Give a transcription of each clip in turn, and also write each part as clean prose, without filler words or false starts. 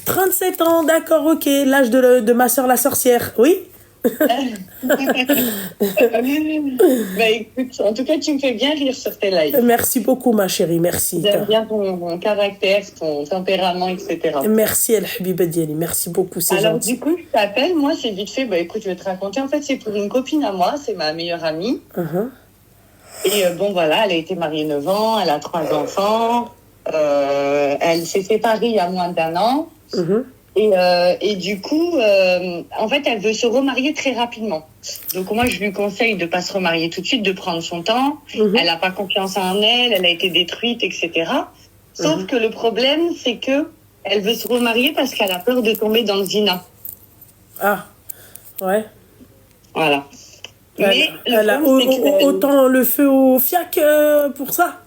37 ans, d'accord, ok. L'âge de ma soeur la sorcière, oui. Écoute, en tout cas, tu me fais bien rire sur tes lives. Merci beaucoup, ma chérie, merci. J'aime bien ton caractère, ton tempérament, etc. Merci, El Habiba Diali, merci beaucoup, c'est Alors, gentil. du coup, je t'appelle, moi, c'est vite fait. Écoute, je vais te raconter. En fait, c'est pour une copine à moi, c'est ma meilleure amie. Et bon, voilà, elle a été mariée 9 ans, elle a 3 enfants. Elle s'est séparée il y a moins d'1 an. Et du coup, en fait, elle veut se remarier très rapidement. Donc moi, je lui conseille de pas se remarier tout de suite, de prendre son temps. Elle n'a pas confiance en elle, elle a été détruite, etc. Sauf que le problème, c'est que elle veut se remarier parce qu'elle a peur de tomber dans le zina. Ah, ouais. Voilà. Mais elle a autant le feu au fiac pour ça.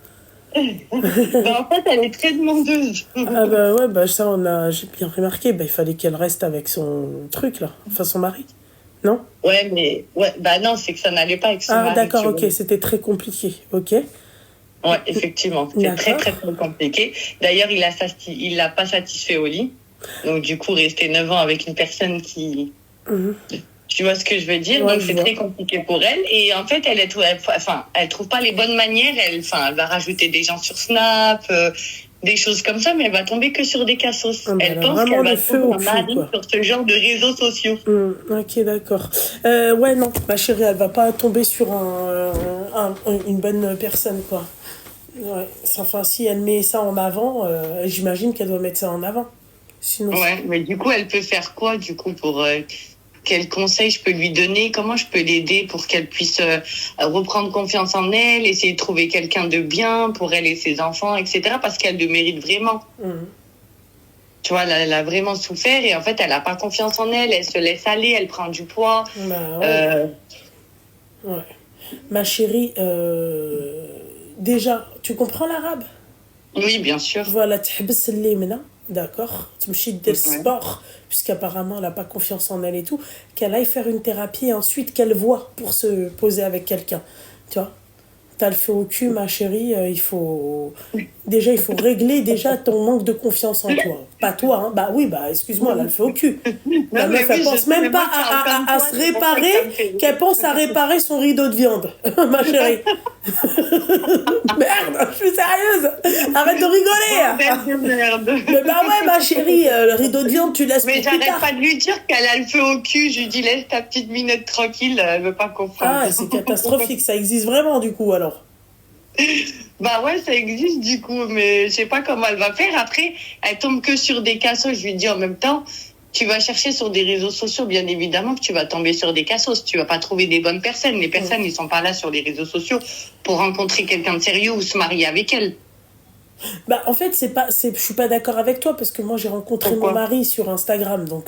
En fait, elle est très demandeuse. Ah bah ouais, ça, j'ai bien remarqué. Il fallait qu'elle reste avec son truc, là. Enfin, son mari. Non? Ouais, mais... non, c'est que ça n'allait pas avec son mari. Ah, d'accord, ok. C'était très compliqué. Ok. Ouais, effectivement. C'était très, très, très compliqué. D'ailleurs, il l'a pas satisfait au lit. Donc, du coup, rester 9 ans avec une personne qui... Tu vois ce que je veux dire? Ouais, donc, c'est très compliqué pour elle. Et en fait, elle trouve pas les bonnes manières. Elle va rajouter des gens sur Snap, des choses comme ça, mais elle va tomber que sur des cassos. Elle pense qu'elle va trouver un mari sur ce genre de réseaux sociaux. Ok, d'accord. Ouais, non, ma chérie, elle va pas tomber sur une bonne personne, quoi. Ouais. Enfin, si elle met ça en avant, j'imagine qu'elle doit mettre ça en avant. Sinon, ouais, mais du coup, elle peut faire quoi, du coup, pour... quels conseils je peux lui donner? Comment je peux l'aider pour qu'elle puisse reprendre confiance en elle, essayer de trouver quelqu'un de bien pour elle et ses enfants, etc. Parce qu'elle le mérite vraiment. Tu vois, elle a vraiment souffert et en fait, elle n'a pas confiance en elle. Elle se laisse aller, elle prend du poids. Ouais. Ma chérie, déjà, tu comprends l'arabe? Oui, bien sûr. Voilà, تحبس الليمنة, d'accord, تمشي دير sport, puisqu'apparemment elle n'a pas confiance en elle et tout, qu'elle aille faire une thérapie et ensuite qu'elle voit pour se poser avec quelqu'un, tu vois. T'as le feu au cul, ma chérie, il faut régler déjà ton manque de confiance en toi. Pas toi, hein. Bah oui, excuse-moi, elle a le feu au cul. La meuf, elle pense même pas à se réparer, qu'elle pense à réparer son rideau de viande, ma chérie. Merde, je suis sérieuse. Arrête de rigoler. Merde. Mais bah ouais, ma chérie, le rideau de viande, tu laisses mais j'arrête pas de lui dire qu'elle a le feu au cul. Je lui dis, laisse ta petite minette tranquille, elle veut pas comprendre. Ah, c'est catastrophique, ça existe vraiment du coup alors. Bah ouais, ça existe du coup, mais je sais pas comment elle va faire. Après, elle tombe que sur des cassos. Je lui dis en même temps, tu vas chercher sur des réseaux sociaux, bien évidemment que tu vas tomber sur des cassos. Tu vas pas trouver des bonnes personnes. Les personnes, ils sont pas là sur les réseaux sociaux pour rencontrer quelqu'un de sérieux ou se marier avec elle. Bah en fait je suis pas d'accord avec toi parce que moi j'ai rencontré mon mari sur Instagram, donc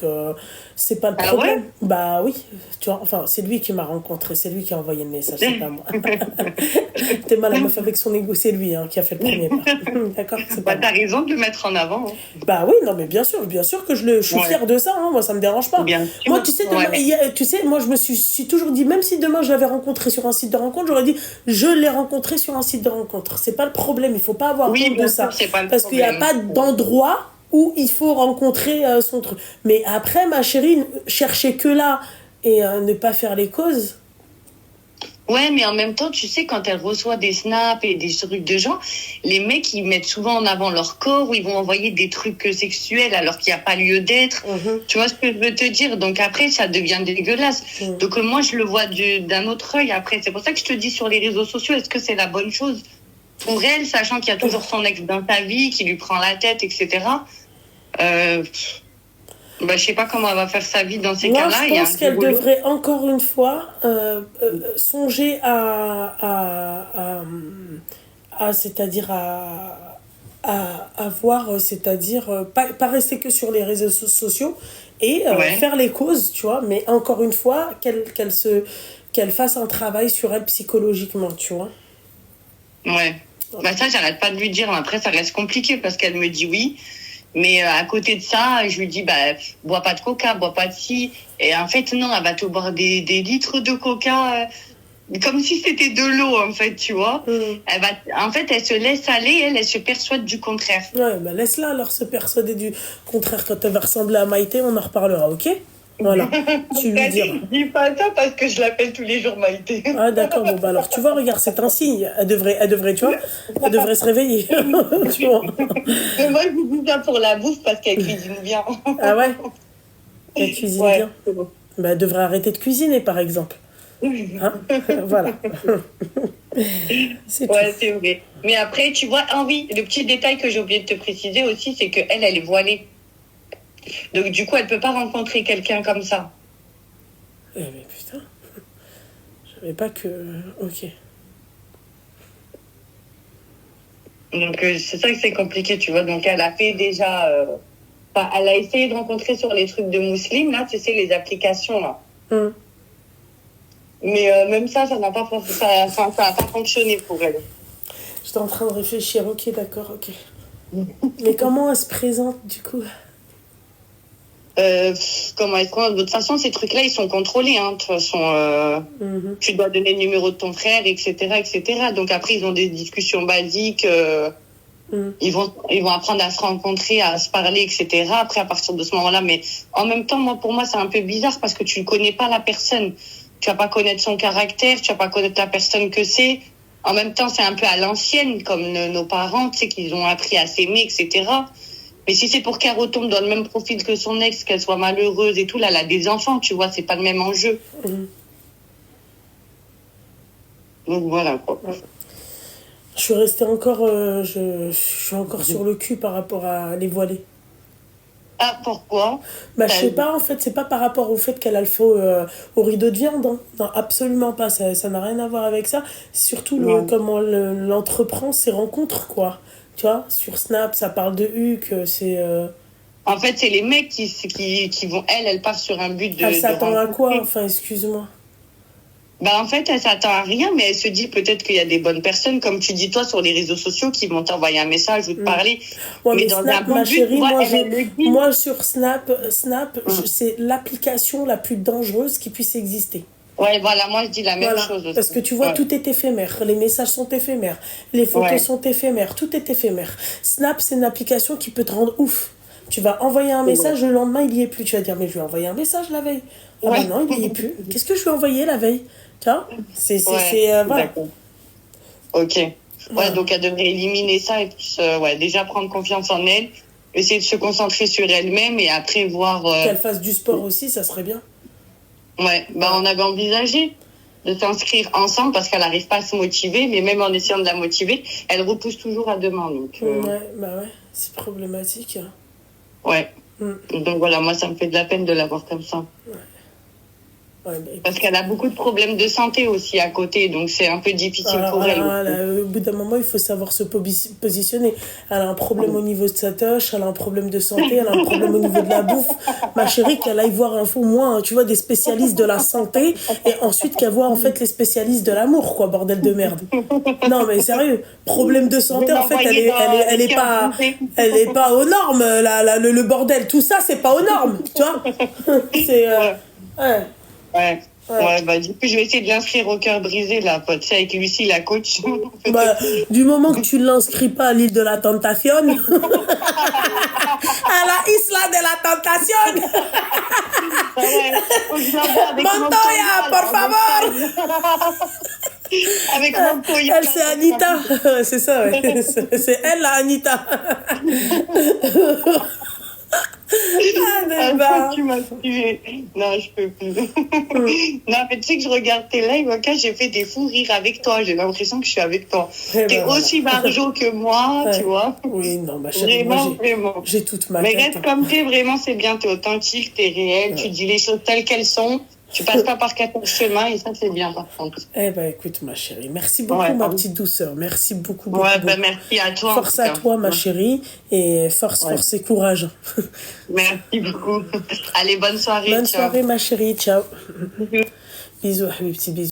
c'est pas le problème. Ouais, bah oui, tu vois, enfin c'est lui qui m'a rencontré, c'est lui qui a envoyé le message, c'est pas moi. T'es mal, la meuf avec son égo, c'est lui qui a fait le premier pas. D'accord, c'est pas t'as raison de le mettre en avant. Bah oui, non mais bien sûr que je suis fière de ça, hein, moi ça me dérange pas. Bien sûr. Moi tu sais, moi je me suis toujours dit, même si demain je l'avais rencontré sur un site de rencontre, j'aurais dit je l'ai rencontré sur un site de rencontre. C'est pas le problème, il faut pas avoir honte de ça. Parce qu'il n'y a pas d'endroit où il faut rencontrer son truc. Mais après, ma chérie, chercher que là et ne pas faire les causes. Ouais, mais en même temps, tu sais, quand elle reçoit des snaps et des trucs de gens, les mecs, ils mettent souvent en avant leur corps ou ils vont envoyer des trucs sexuels alors qu'il n'y a pas lieu d'être. Tu vois ce que je veux te dire? Donc après, ça devient dégueulasse. Donc moi, je le vois d'un autre œil après. C'est pour ça que je te dis sur les réseaux sociaux, est-ce que c'est la bonne chose pour elle, sachant qu'il y a toujours son ex dans ta vie, qui lui prend la tête, etc. Je sais pas comment elle va faire sa vie dans ces cas-là. Moi, je pense qu'elle devrait encore une fois songer c'est-à-dire à voir, c'est-à-dire pas rester que sur les réseaux sociaux et faire les causes, tu vois. Mais encore une fois, qu'elle fasse un travail sur elle psychologiquement, tu vois. Ouais. Ça, j'arrête pas de lui dire. Après, ça reste compliqué parce qu'elle me dit oui. Mais à côté de ça, je lui dis, bois pas de coca, bois pas de ci. Et en fait, non, elle va te boire des litres de coca comme si c'était de l'eau, en fait, tu vois. En fait, elle se laisse aller, elle se persuade du contraire. Ouais, bah laisse-la alors se persuader du contraire. Quand elle va ressembler à Maïté, on en reparlera, ok? Voilà, tu lui diras. Dis pas ça parce que je l'appelle tous les jours Maïté. Ah d'accord, bon bah alors tu vois, regarde, c'est un signe. Elle devrait, tu vois, elle devrait se réveiller. Tu vois. Mais moi, je vous dis ça pour la bouffe parce qu'elle cuisine bien. Ah ouais? Elle cuisine bien. Bon. Bah, elle devrait arrêter de cuisiner, par exemple. Hein? Voilà. C'est tout. C'est vrai. Mais après, tu vois, oui, le petit détail que j'ai oublié de te préciser aussi, c'est qu'elle, elle est voilée. Donc, du coup, elle peut pas rencontrer quelqu'un comme ça. Eh mais putain. Je savais pas que... Ok. Donc, c'est ça que c'est compliqué, tu vois. Donc, elle a fait déjà... elle a essayé de rencontrer sur les trucs de musulmans, là, tu sais, les applications, là. Mais même ça n'a pas fonctionné pour elle. J'étais en train de réfléchir. Ok, d'accord, ok. Mais comment elle se présente, du coup? Comment est-ce qu'on... De toute façon, ces trucs-là, ils sont contrôlés. Hein. De toute façon, tu dois donner le numéro de ton frère, etc., etc. Donc après, ils ont des discussions basiques. Ils vont apprendre à se rencontrer, à se parler, etc. Après, à partir de ce moment-là, mais en même temps, pour moi, c'est un peu bizarre parce que tu ne connais pas la personne. Tu vas pas connaître son caractère, tu vas pas connaître la personne que c'est. En même temps, c'est un peu à l'ancienne, comme nos parents, tu sais, qu'ils ont appris à s'aimer, etc. Mais si c'est pour qu'elle retombe dans le même profil que son ex, qu'elle soit malheureuse et tout, là, elle a des enfants, tu vois, c'est pas le même enjeu. Donc voilà, quoi. Je suis restée encore... je suis encore sur le cul par rapport à les voiler. Ah, pourquoi? Bah, je sais pas, en fait, c'est pas par rapport au fait qu'elle a le faux au rideau de viande. Hein. Non, absolument pas, ça n'a rien à voir avec ça. C'est surtout comment l'entreprend ses rencontres, quoi. Tu vois, sur Snap, ça parle de Huck, c'est... En fait, c'est les mecs qui vont... Elle part sur un but de... Elle s'attend à quoi, enfin, excuse-moi. Bah, en fait, elle s'attend à rien, mais elle se dit peut-être qu'il y a des bonnes personnes, comme tu dis toi, sur les réseaux sociaux, qui vont t'envoyer un message ou te parler. Ouais, mais dans Snap, ma chérie, moi, sur Snap, c'est l'application la plus dangereuse qui puisse exister. Ouais, voilà, moi je dis la même chose aussi. Parce que tu vois, tout est éphémère. Les messages sont éphémères. Les photos sont éphémères. Tout est éphémère. Snap, c'est une application qui peut te rendre ouf. Tu vas envoyer un message, le lendemain, il y est plus. Tu vas dire, mais je lui ai envoyé un message la veille. Ah ben non, il y est plus. Qu'est-ce que je lui ai envoyé la veille? Tu vois? Voilà. D'accord. Ok. Ouais, donc elle devrait éliminer ça et déjà prendre confiance en elle, essayer de se concentrer sur elle-même et après voir... Qu'elle fasse du sport aussi, ça serait bien. Ouais, on avait envisagé de s'inscrire ensemble parce qu'elle n'arrive pas à se motiver, mais même en essayant de la motiver, elle repousse toujours à demain. Donc, ouais, c'est problématique. Ouais. Donc voilà, moi ça me fait de la peine de la voir comme ça. Ouais, parce qu'elle a beaucoup de problèmes de santé aussi à côté, donc c'est un peu difficile pour elle. Au bout d'un moment, il faut savoir se positionner. Elle a un problème au niveau de sa tâche, elle a un problème de santé, elle a un problème au niveau de la bouffe. Ma chérie, qu'elle aille voir au moins, tu vois, des spécialistes de la santé, et ensuite qu'elle voit en fait les spécialistes de l'amour, quoi, bordel de merde. Non, mais sérieux, problème de santé, en fait, elle est pas aux normes, le bordel. Tout ça, c'est pas aux normes, tu vois. C'est... Ouais, du coup, je vais essayer de l'inscrire au cœur brisé, là, pote. C'est avec Lucie, la coach. Du moment que tu ne l'inscris pas à l'île de la Tentation, à la Isla de la Tentation. Montoya, por favor. Avec Montoya. Elle, c'est Anita. C'est ça, ouais. C'est elle, la Anita. Tu m'as tué. Non, je peux plus. Non, mais tu sais que je regarde tes lives, ok, j'ai fait des fous rires avec toi. J'ai l'impression que je suis avec toi. T'es aussi margeau que moi, tu vois. Oui, non, ma chérie, vraiment. J'ai toute ma tête. Mais reste comme t'es, vraiment, c'est bien. T'es authentique, t'es réel, tu dis les choses telles qu'elles sont. Tu passes pas par 14 chemins et ça, c'est bien, par contre. Écoute, ma chérie, merci beaucoup, ma petite douceur. Merci beaucoup, beaucoup. Merci à toi. Force à toi, ma chérie. Et force et courage. Merci beaucoup. Allez, bonne soirée. Bonne soirée, ma chérie. Ciao. Bisous, mes petits bisous.